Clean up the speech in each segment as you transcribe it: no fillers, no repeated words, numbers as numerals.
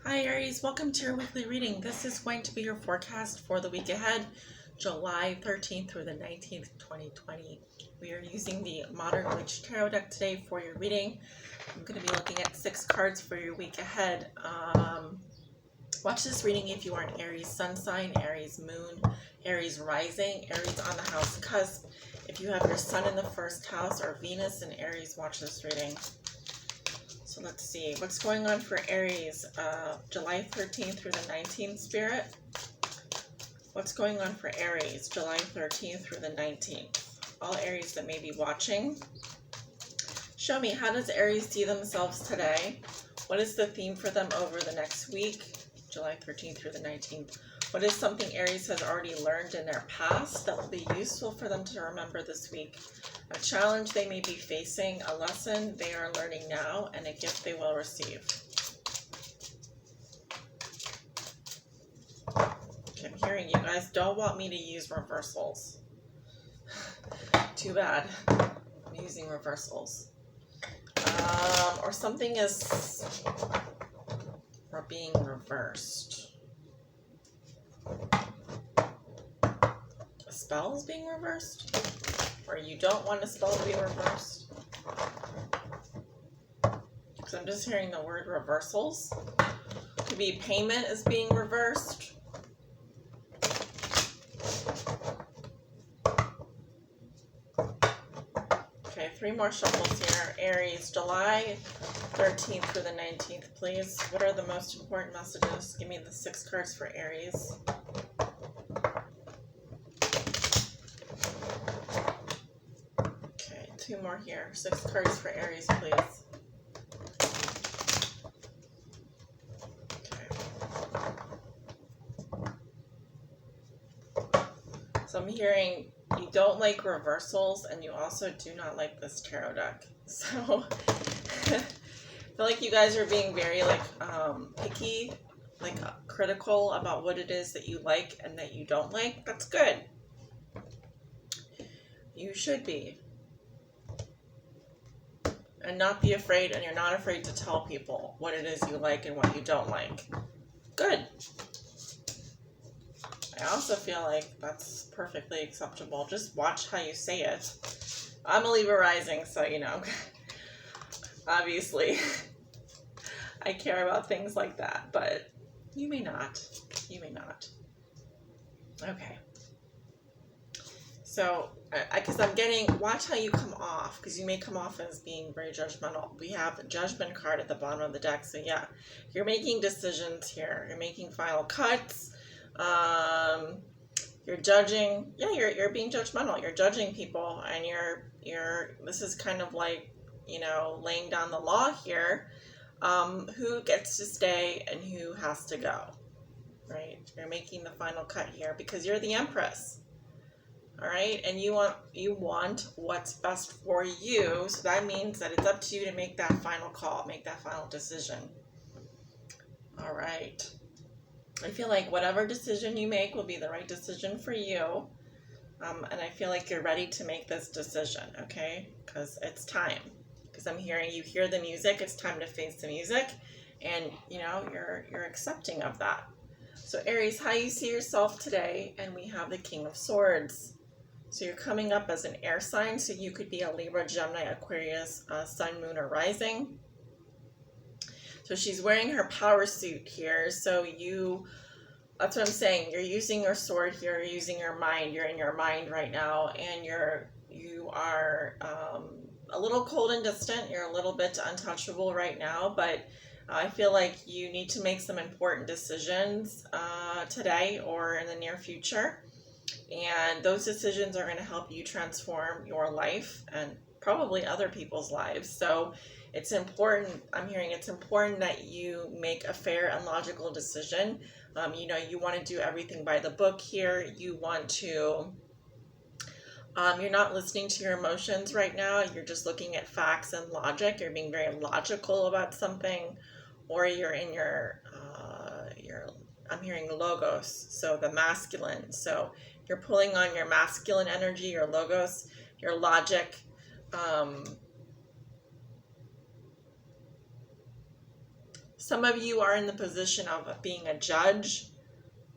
Hi Aries, welcome to your weekly reading. This is going to be your forecast for the week ahead, July 13th through the 19th, 2020. We are using the Modern Witch Tarot deck today for your reading. I'm going to be looking at 6 cards for your week ahead. Watch this reading if you are an Aries sun sign, Aries moon, Aries rising, Aries on the house cusp. If you have your sun in the first house or Venus in Aries, watch this reading. So let's see, what's going on for Aries, July 13th through the 19th, Spirit? What's going on for Aries, July 13th through the 19th? All Aries that may be watching, show me, how does Aries see themselves today? What is the theme for them over the next week, July 13th through the 19th? What is something Aries has already learned in their past that will be useful for them to remember this week? A challenge they may be facing, a lesson they are learning now, and a gift they will receive. Okay, I'm hearing you guys don't want me to use reversals. Too bad. I'm using reversals. Or something is being reversed. A spell is being reversed? Or you don't want a spell to be reversed? Because I'm just hearing the word reversals. Could be payment is being reversed. Okay, 3 more shuffles here. Aries, July 13th through the 19th, please. What are the most important messages? Give me the 6 cards for Aries. Okay, 2 more here. 6 cards for Aries, please. Okay. So I'm hearing you don't like reversals, and you also do not like this tarot deck. So I feel like you guys are being very picky, critical about what it is that you like and that you don't like. That's good. You should be. And not be afraid, and you're not afraid to tell people what it is you like and what you don't like. Good. I also feel like that's perfectly acceptable. Just watch how you say it. I'm a Libra rising, so obviously I care about things like that, but you may not. You may not. Okay. So, because I'm getting, watch how you come off, because you may come off as being very judgmental. We have a judgment card at the bottom of the deck, so yeah, you're making decisions here. You're making final cuts. You're judging. Yeah, you're being judgmental. You're judging people, and this is kind of like, laying down the law here. Who gets to stay and who has to go, right? You're making the final cut here because you're the Empress. All right, and you want what's best for you, so that means that it's up to you to make that final call, make that final decision. All right, I feel like whatever decision you make will be the right decision for you, and I feel like you're ready to make this decision, okay? Because it's time. Because I'm hearing, you hear the music, it's time to face the music, and you're accepting of that. So Aries, how you see yourself today, and we have the King of Swords. So you're coming up as an air sign, so you could be a Libra, Gemini, Aquarius, Sun, Moon, or Rising. So she's wearing her power suit here. So that's what I'm saying. You're using your sword here. You're using your mind. You're in your mind right now, and you are a little cold and distant. You're a little bit untouchable right now, but I feel like you need to make some important decisions today or in the near future. And those decisions are going to help you transform your life and probably other people's lives. So it's important, I'm hearing it's important that you make a fair and logical decision. You want to do everything by the book here. You want to, you're not listening to your emotions right now. You're just looking at facts and logic. You're being very logical about something, or you're in I'm hearing logos, so the masculine. So you're pulling on your masculine energy, your logos, your logic. Some of you are in the position of being a judge,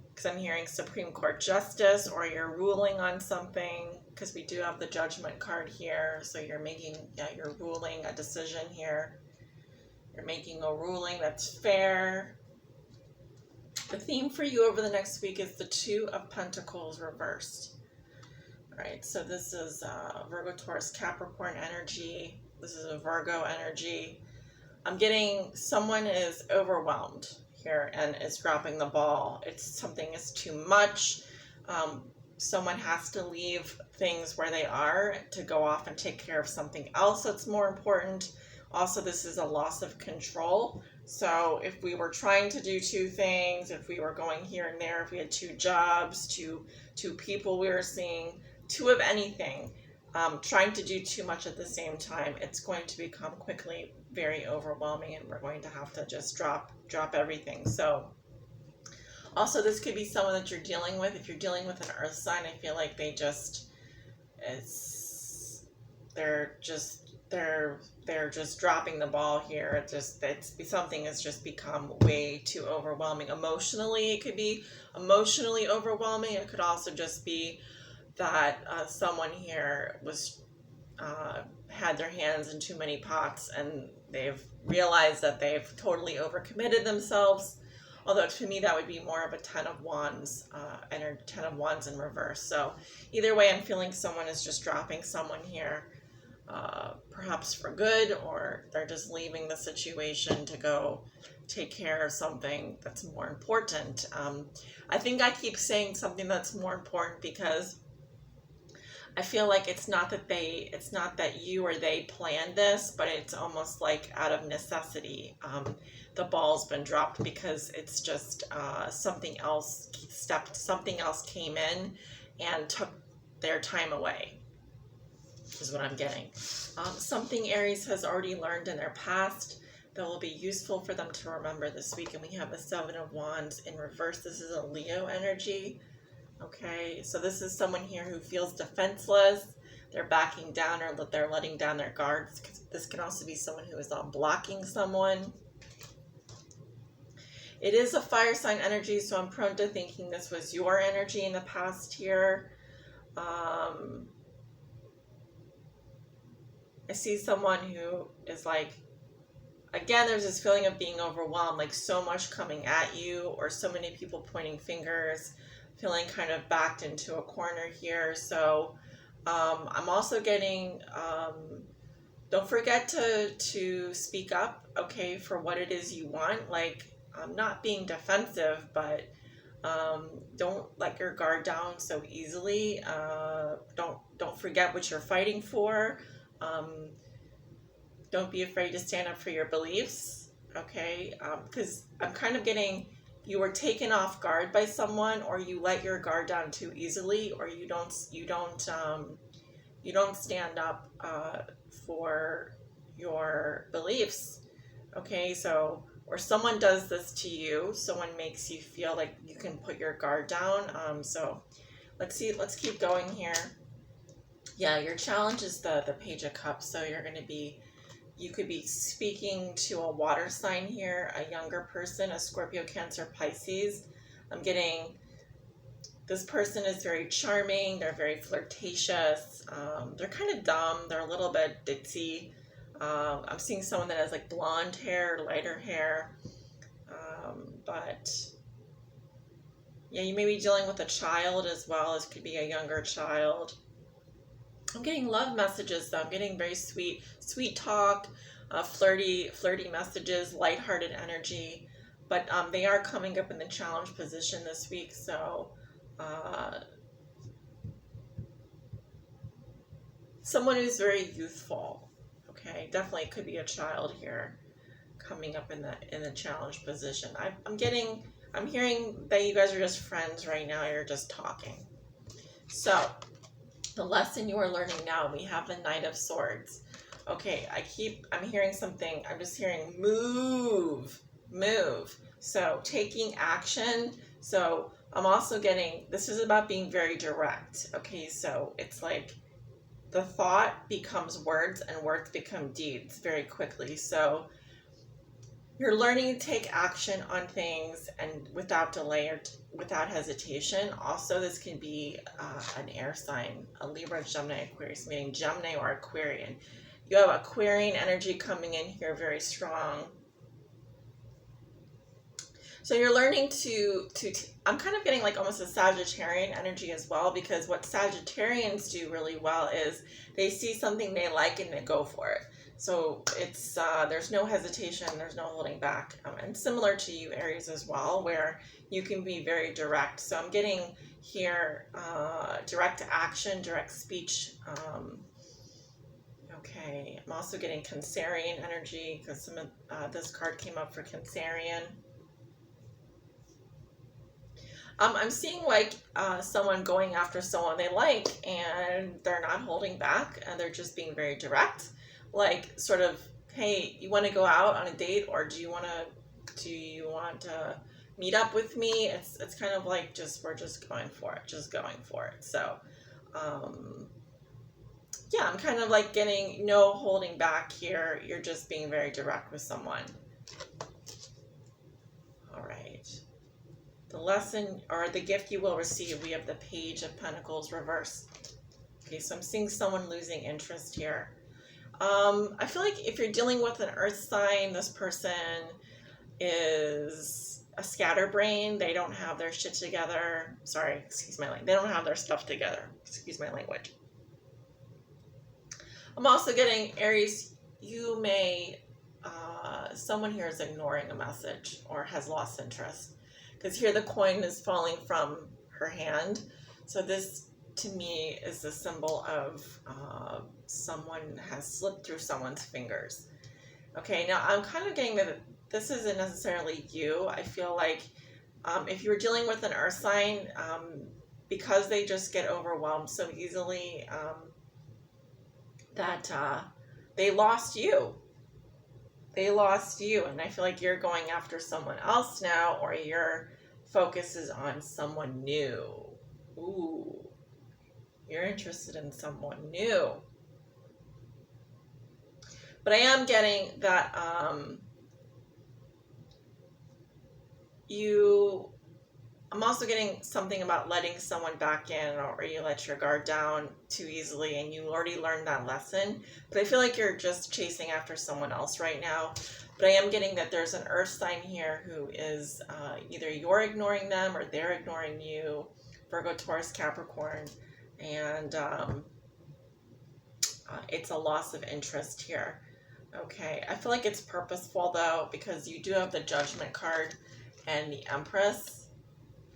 because I'm hearing Supreme Court Justice, or you're ruling on something, because we do have the Judgment card here. So you're making, you're ruling a decision here. You're making a ruling that's fair. The theme for you over the next week is the Two of Pentacles reversed. All right, so this is Virgo, Taurus, Capricorn energy. This is a Virgo energy. I'm getting someone is overwhelmed here and is dropping the ball. Something is too much. Someone has to leave things where they are to go off and take care of something else that's more important. Also, this is a loss of control. So if we were trying to do two things, if we were going here and there, if we had two jobs, two people we were seeing, two of anything, trying to do too much at the same time, it's going to become quickly very overwhelming, and we're going to have to just drop everything. So also, this could be someone that you're dealing with. If you're dealing with an earth sign, I feel like they're just dropping the ball here. Something has just become way too overwhelming. Emotionally, it could be emotionally overwhelming. It could also just be that someone here was had their hands in too many pots, and they've realized that they've totally overcommitted themselves. Although to me that would be more of a Ten of Wands, and 10 of Wands in reverse. So either way, I'm feeling someone is just dropping someone here, perhaps for good, or they're just leaving the situation to go take care of something that's more important. I think I keep saying something that's more important because I feel like it's not that you or they planned this, but it's almost like out of necessity. The ball's been dropped because it's just something else came in and took their time away, is what I'm getting. Something Aries has already learned in their past that will be useful for them to remember this week. And we have the Seven of Wands in reverse. This is a Leo energy. Okay, so this is someone here who feels defenseless. They're backing down, or they're letting down their guards. This can also be someone who is blocking someone. It is a fire sign energy, so I'm prone to thinking this was your energy in the past here. I see someone who is like, again, there's this feeling of being overwhelmed, like so much coming at you, or so many people pointing fingers, feeling kind of backed into a corner here. So I'm also getting, don't forget to speak up, okay, for what it is you want. Like, I'm not being defensive, but don't let your guard down so easily. Don't forget what you're fighting for. Don't be afraid to stand up for your beliefs, okay? Because I'm kind of getting, you were taken off guard by someone, or you let your guard down too easily, or you don't stand up for your beliefs. Okay, so, or someone does this to you, someone makes you feel like you can put your guard down. So let's keep going here. Yeah, your challenge is the Page of Cups. So you could be speaking to a water sign here, a younger person, a Scorpio, Cancer, Pisces. I'm getting, this person is very charming. They're very flirtatious. They're kind of dumb. They're a little bit ditzy. I'm seeing someone that has like blonde hair, lighter hair. But yeah, you may be dealing with a child as well. This could be a younger child. I'm getting love messages though. I'm getting very sweet talk, flirty messages, lighthearted energy. But they are coming up in the challenge position this week. So someone who's very youthful. Okay, definitely could be a child here coming up in the challenge position. I'm hearing that you guys are just friends right now. You're just talking. So the lesson you are learning now, we have the Knight of Swords. Okay, I'm hearing something. I'm just hearing move. So taking action. So I'm also getting, this is about being very direct. Okay, so it's like the thought becomes words and words become deeds very quickly. So You're learning to take action on things and without delay or without hesitation. Also, this can be an air sign, a Libra, Gemini, Aquarius, meaning Gemini or Aquarian. You have Aquarian energy coming in here very strong. So you're learning I'm kind of getting like almost a Sagittarian energy as well, because what Sagittarians do really well is they see something they like and they go for it. So it's there's no hesitation, there's no holding back, and similar to you, Aries, as well, where you can be very direct. So I'm getting here direct action, direct speech. Okay, I'm also getting Cancerian energy because some of this card came up for Cancerian. I'm seeing like someone going after someone they like, and they're not holding back, and they're just being very direct. Like, sort of, hey, you want to go out on a date, or do you want to meet up with me? It's kind of like we're just going for it. So, yeah, I'm kind of like getting no holding back here. You're just being very direct with someone. All right. The lesson or the gift you will receive, we have the Page of Pentacles reverse. Okay, so I'm seeing someone losing interest here. I feel like if you're dealing with an earth sign, this person is a scatterbrain. They don't have their shit together. Sorry, excuse my language. They don't have their stuff together. Excuse my language. I'm also getting, Aries, you may, someone here is ignoring a message or has lost interest. Because here the coin is falling from her hand. So this, to me, is the symbol of someone has slipped through someone's fingers. Okay, now I'm kind of getting that this isn't necessarily you. I feel like if you're dealing with an earth sign, because they just get overwhelmed so easily, that they lost you. They lost you, and I feel like you're going after someone else now, or your focus is on someone new. Ooh, you're interested in someone new. But I am getting that I'm also getting something about letting someone back in, or you let your guard down too easily, and you already learned that lesson. But I feel like you're just chasing after someone else right now. But I am getting that there's an earth sign here who is either you're ignoring them or they're ignoring you. Virgo, Taurus, Capricorn. And it's a loss of interest here. Okay, I feel like it's purposeful though, because you do have the Judgment card and the Empress.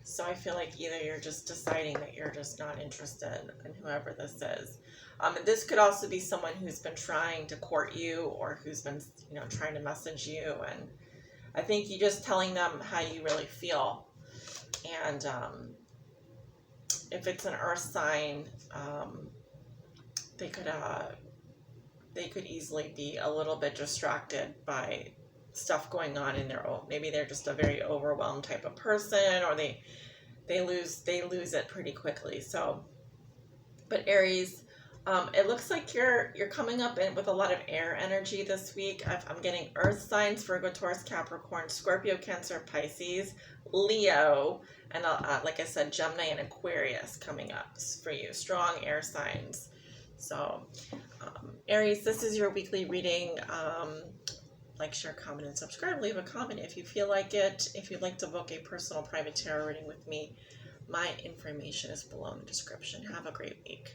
So I feel like either you're just deciding that you're just not interested in whoever this is. This could also be someone who's been trying to court you, or who's been, trying to message you. And I think you just telling them how you really feel. And if it's an earth sign, they could easily be a little bit distracted by stuff going on in their own. Maybe they're just a very overwhelmed type of person, or they lose it pretty quickly. So, but Aries, it looks like you're coming up with a lot of air energy this week. I'm getting earth signs: Virgo, Taurus, Capricorn, Scorpio, Cancer, Pisces, Leo, and like I said, Gemini and Aquarius coming up for you. Strong air signs. So, Aries, this is your weekly reading. Like, share, comment, and subscribe. Leave a comment if you feel like it. If you'd like to book a personal private tarot reading with me, my information is below in the description. Have a great week.